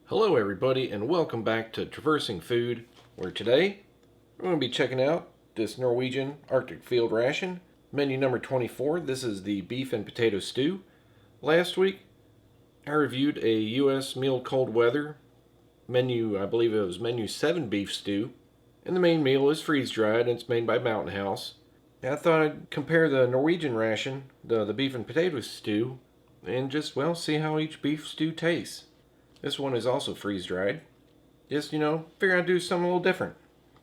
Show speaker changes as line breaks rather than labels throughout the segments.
Hello everybody and welcome back to Traversing Food, where today we're going to be checking out this Norwegian Arctic Field Ration, menu number 24. This is the beef and potato stew. Last week I reviewed a U.S. meal cold weather menu, I believe it was menu 7 beef stew, and the main meal is freeze dried and it's made by Mountain House. And I thought I'd compare the Norwegian ration, the beef and potato stew, and just, well, see how each beef stew tastes. This one is also freeze-dried. Just, figure I'd do something a little different.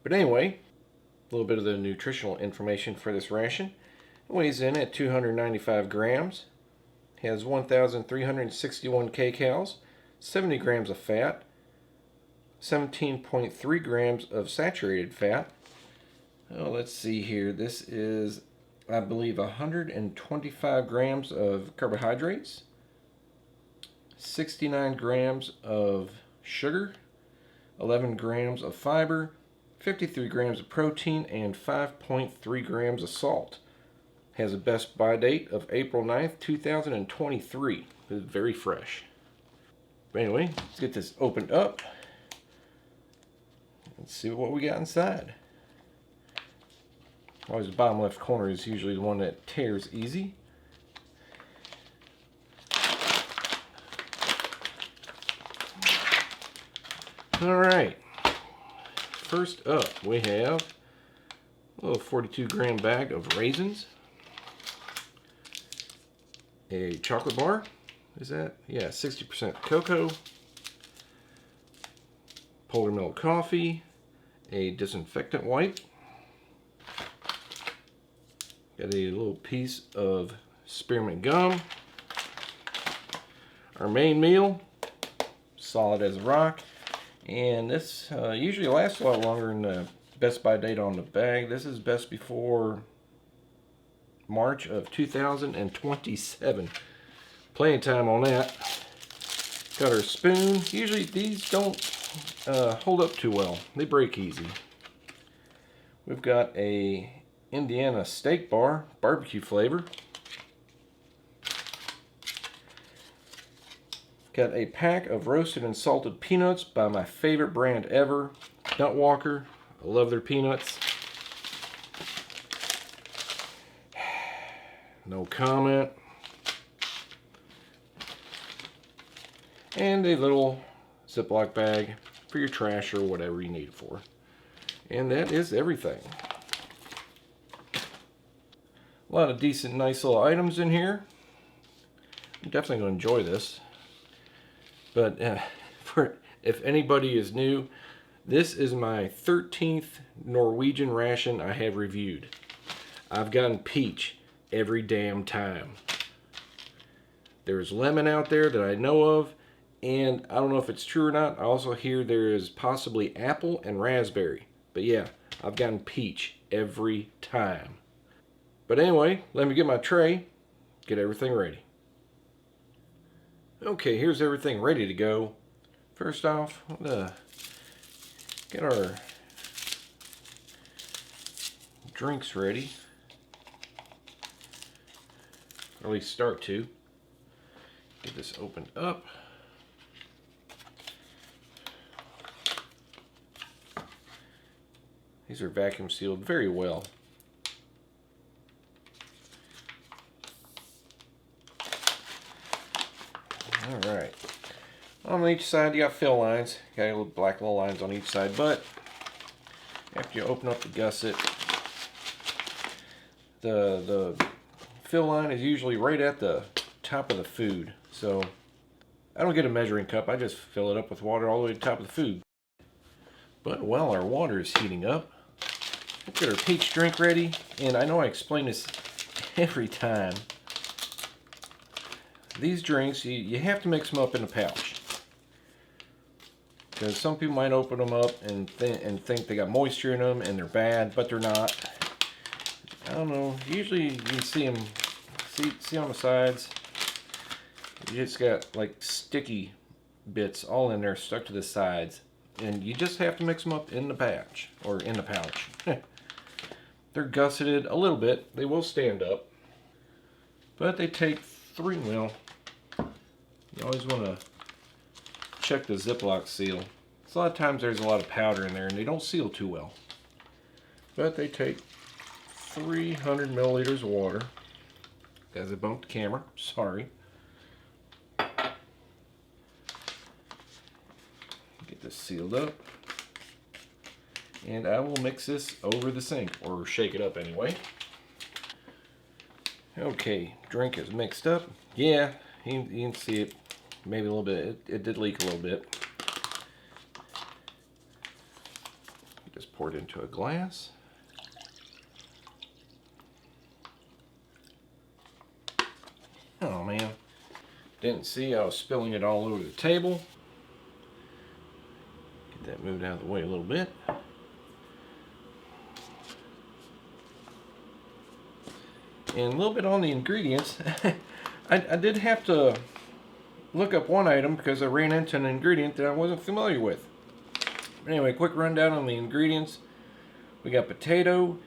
But anyway, a little bit of the nutritional information for this ration. It weighs in at 295 grams. Has 1,361 kcals, 70 grams of fat, 17.3 grams of saturated fat. Oh, let's see here. This is, I believe, 125 grams of carbohydrates, 69 grams of sugar, 11 grams of fiber, 53 grams of protein, and 5.3 grams of salt. Has a best buy date of April 9th, 2023. It's very fresh. But anyway, let's get this opened up. Let's see what we got inside. Always the bottom left corner is usually the one that tears easy. Alright, first up we have a little 42 gram bag of raisins, a chocolate bar, is that? Yeah, 60% cocoa, polar milk coffee, a disinfectant wipe, got a little piece of spearmint gum, our main meal, solid as a rock. And this usually lasts a lot longer than the best by date on the bag. This is best before March of 2027. Plenty of time on that. Got our spoon. Usually these don't hold up too well. They break easy. We've got a Indiana steak bar, barbecue flavor. Got a pack of roasted and salted peanuts by my favorite brand ever, Nut Walker. I love their peanuts. No comment. And a little Ziploc bag for your trash or whatever you need it for. And that is everything. A lot of decent, nice little items in here. I'm definitely going to enjoy this. But if anybody is new, this is my 13th Norwegian ration I have reviewed. I've gotten peach every damn time. There's lemon out there that I know of, and I don't know if it's true or not. I also hear there is possibly apple and raspberry. But yeah, I've gotten peach every time. But anyway, let me get my tray, get everything ready. Okay, here's everything ready to go. First off, get our drinks ready. Or at least start to. Get this opened up. These are vacuum sealed very well. Alright, on each side you got fill lines, got little black little lines on each side, but after you open up the gusset, the fill line is usually right at the top of the food. So I don't get a measuring cup, I just fill it up with water all the way to the top of the food. But while our water is heating up, let's get our peach drink ready. And I know I explain this every time. These drinks, you have to mix them up in a pouch. Because some people might open them up and think they got moisture in them and they're bad, but they're not. I don't know, usually you can see them, see on the sides, you just got like sticky bits all in there stuck to the sides. And you just have to mix them up in the pouch, or in the pouch. They're gusseted a little bit, they will stand up. But they take 3, well, you always want to check the Ziploc seal. So a lot of times there's a lot of powder in there and they don't seal too well. But they take 300 milliliters of water. As I bumped the camera, sorry. Get this sealed up. And I will mix this over the sink, or shake it up anyway. Okay, drink is mixed up. Yeah, you can see it maybe a little bit. It did leak a little bit. Just pour it into a glass. Oh man, didn't see I was spilling it all over the table. Get that moved out of the way a little bit. And a little bit on the ingredients. I did have to look up one item because I ran into an ingredient that I wasn't familiar with. But anyway, quick rundown on the ingredients. We got potato,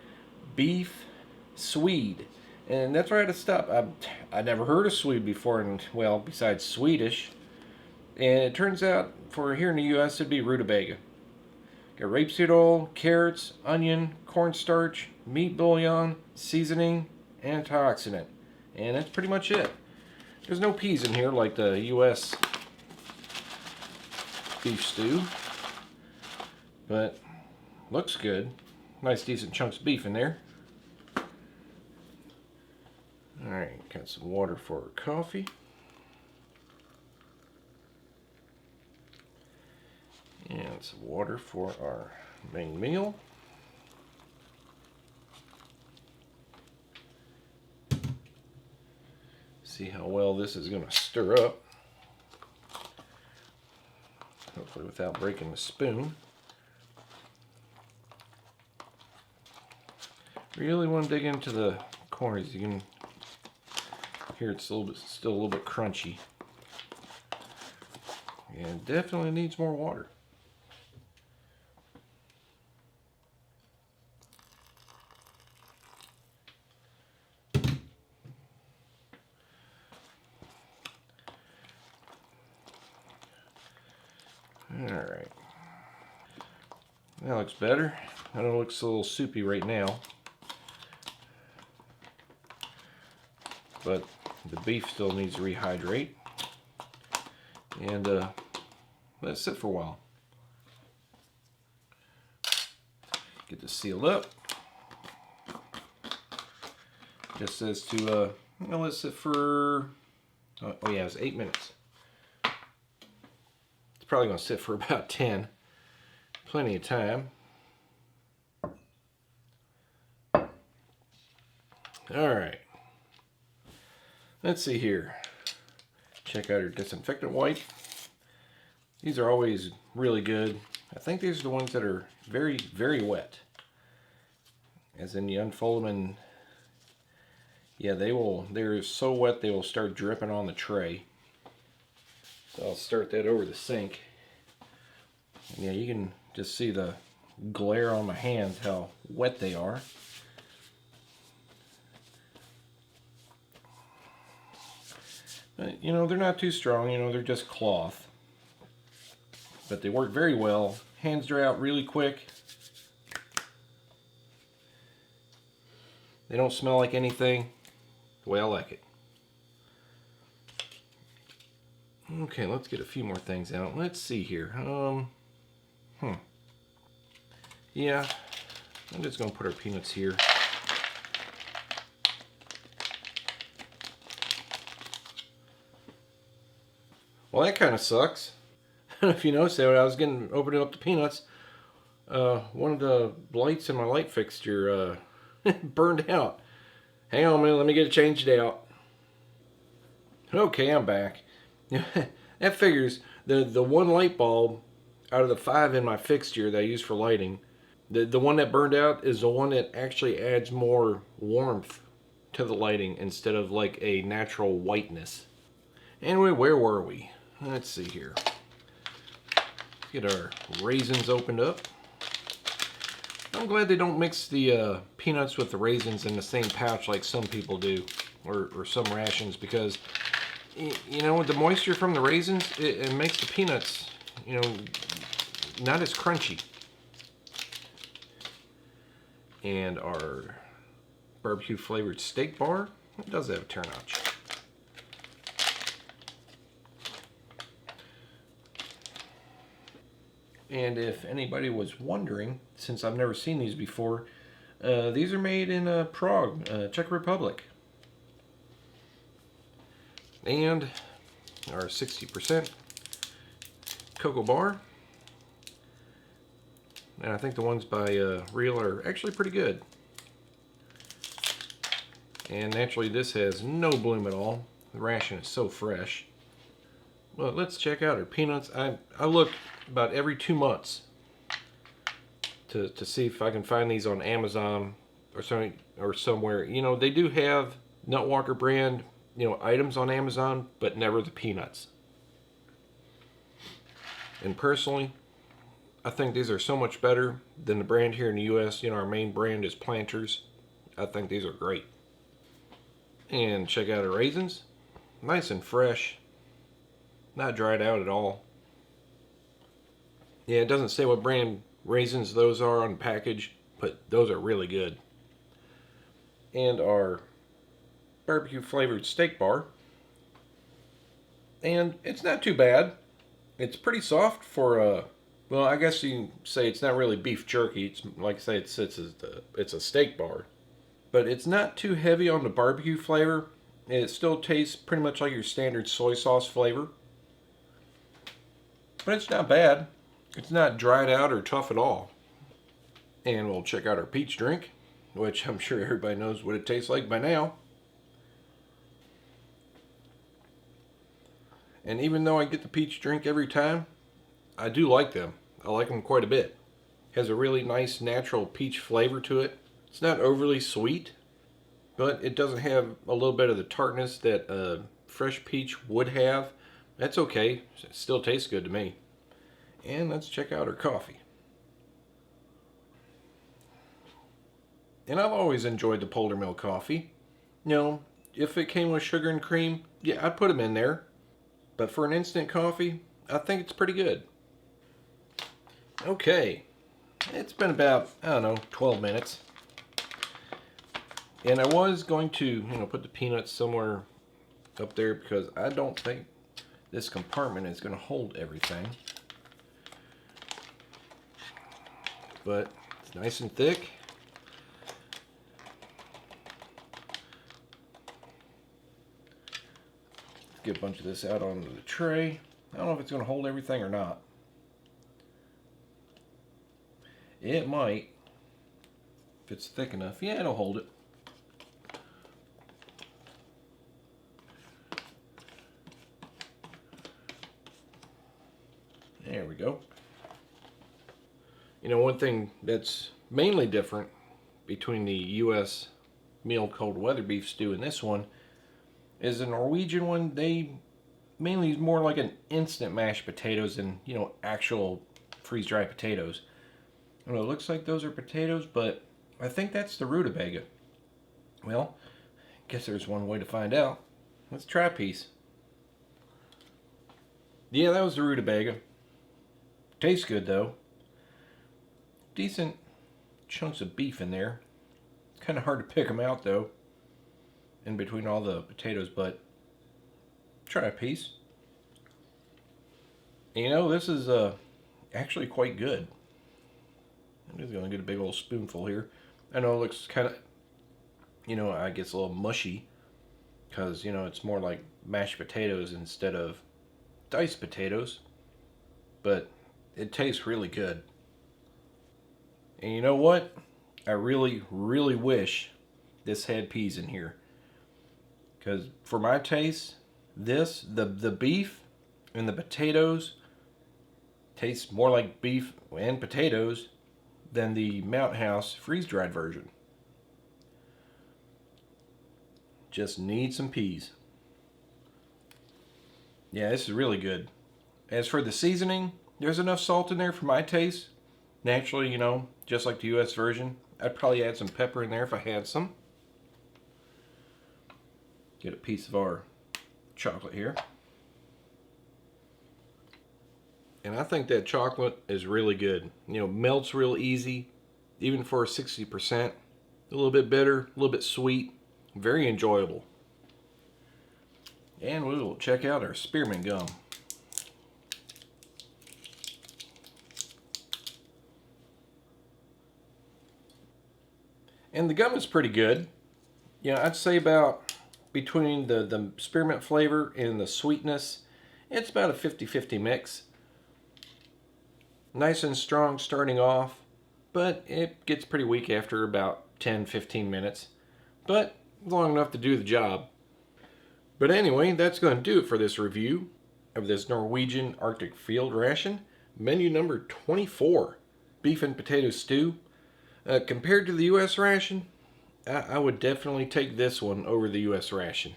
beef, Swede. And that's where I had to stop. I never heard of Swede before, and well, besides Swedish. And it turns out, for here in the U.S., it'd be rutabaga. Got rapeseed oil, carrots, onion, cornstarch, meat bouillon, seasoning, antioxidant. And that's pretty much it. There's no peas in here like the U.S. beef stew. But looks good. Nice decent chunks of beef in there. Alright, got some water for our coffee. And some water for our main meal. See how well this is going to stir up. Hopefully without breaking the spoon. Really want to dig into the corners. You can hear it's still a little bit crunchy. And definitely needs more water. Alright. That looks better. I know it looks a little soupy right now. But the beef still needs to rehydrate. And let it sit for a while. Get this sealed up. Just says to let it sit for, oh yeah, it's 8 minutes. It's probably going to sit for about 10. Plenty of time. Alright. Let's see here. Check out your disinfectant wipe. These are always really good. I think these are the ones that are very, very wet. As in you unfold them and yeah, they're so wet they will start dripping on the tray. So I'll start that over the sink. And yeah, you can just see the glare on my hands, how wet they are. But, you know, they're not too strong, you know, they're just cloth. But they work very well. Hands dry out really quick. They don't smell like anything. The way I like it. Okay, let's get a few more things out. Let's see here. Yeah, I'm just going to put our peanuts here. Well, that kind of sucks. I don't know if you noticed that when I was opening up the peanuts, one of the lights in my light fixture burned out. Hang on a minute, let me get it changed out. Okay, I'm back. That figures. The one light bulb out of the 5 in my fixture that I use for lighting, the one that burned out is the one that actually adds more warmth to the lighting instead of like a natural whiteness. Anyway, where were we? Let's see here. Let's get our raisins opened up. I'm glad they don't mix the peanuts with the raisins in the same pouch like some people do, or some rations, because you know, with the moisture from the raisins, it makes the peanuts not as crunchy. And our barbecue flavored steak bar, it does have a turn notch. And if anybody was wondering, since I've never seen these before, these are made in Prague, Czech Republic. And our 60% cocoa bar. And I think the ones by Real are actually pretty good. And naturally this has no bloom at all. The Ration is so fresh. Well, let's check out our peanuts. I look about every 2 months to see if I can find these on Amazon or something or somewhere. They do have Nutwalker brand, items on Amazon, but never the peanuts. And personally, I think these are so much better than the brand here in the US. Our main brand is Planters. I think these are great. And check out our raisins. Nice and fresh. Not dried out at all. Yeah, it doesn't say what brand raisins those are on the package, but those are really good. And our barbecue flavored steak bar. And it's not too bad. It's pretty soft for well, I guess you can say it's not really beef jerky. It's like I say, it's a steak bar, but it's not too heavy on the barbecue flavor. It still tastes pretty much like your standard soy sauce flavor, but it's not bad. It's not dried out or tough at all. And we'll check out our peach drink, which I'm sure everybody knows what it tastes like by now. And even though I get the peach drink every time, I do like them. I like them quite a bit. It has a really nice natural peach flavor to it. It's not overly sweet, but it doesn't have a little bit of the tartness that fresh peach would have. That's okay. It still tastes good to me. And let's check out our coffee. And I've always enjoyed the Polar Mill coffee. If it came with sugar and cream, yeah, I'd put them in there. But for an instant coffee, I think it's pretty good. Okay, it's been about, 12 minutes. And I was going to, put the peanuts somewhere up there because I don't think this compartment is going to hold everything. But it's nice and thick. Let's get a bunch of this out onto the tray. I don't know if it's going to hold everything or not. It might. If it's thick enough. Yeah, it'll hold it. There we go. One thing that's mainly different between the U.S. meal cold weather beef stew and this one is the Norwegian one. They mainly use more like an instant mashed potatoes than, actual freeze-dried potatoes. It looks like those are potatoes, but I think that's the rutabaga. Well, I guess there's one way to find out. Let's try a piece. Yeah, that was the rutabaga. Tastes good though. Decent chunks of beef in there. Kind of hard to pick them out though, in between all the potatoes, but try a piece. This is actually quite good. I'm just going to get a big old spoonful here. I know it looks kind of, I guess a little mushy because, it's more like mashed potatoes instead of diced potatoes, but it tastes really good. And you know what? I really, really wish this had peas in here. Because for my taste, the beef and the potatoes taste more like beef and potatoes than the Mountain House freeze-dried version. Just need some peas. Yeah, this is really good. As for the seasoning, there's enough salt in there for my taste. Naturally, just like the US version, I'd probably add some pepper in there if I had some. Get a piece of our chocolate here. And I think that chocolate is really good. You know, melts real easy, even for 60%. A little bit bitter, a little bit sweet, very enjoyable. And we will check out our spearmint gum. And the gum is pretty good. You know, I'd say about between the spearmint flavor and the sweetness, it's about a 50-50 mix. Nice and strong starting off, but it gets pretty weak after about 10-15 minutes. But long enough to do the job. But anyway, that's going to do it for this review of this Norwegian Arctic Field Ration. Menu number 24, beef and potato stew. Compared to the U.S. ration, I would definitely take this one over the U.S. ration.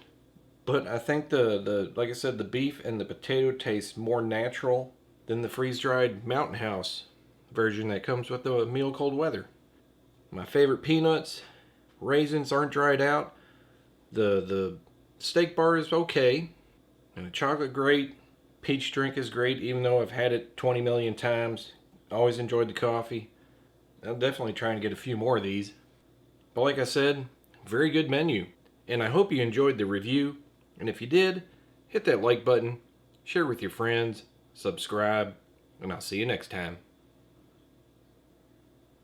But I think like I said, the beef and the potato taste more natural than the freeze-dried Mountain House version that comes with the meal cold weather. My favorite peanuts, raisins aren't dried out. The steak bar is okay, and the chocolate great. Peach drink is great, even though I've had it 20 million times. Always enjoyed the coffee. I'll definitely try and get a few more of these. But like I said, very good menu. And I hope you enjoyed the review. And if you did, hit that like button, share with your friends, subscribe, and I'll see you next time.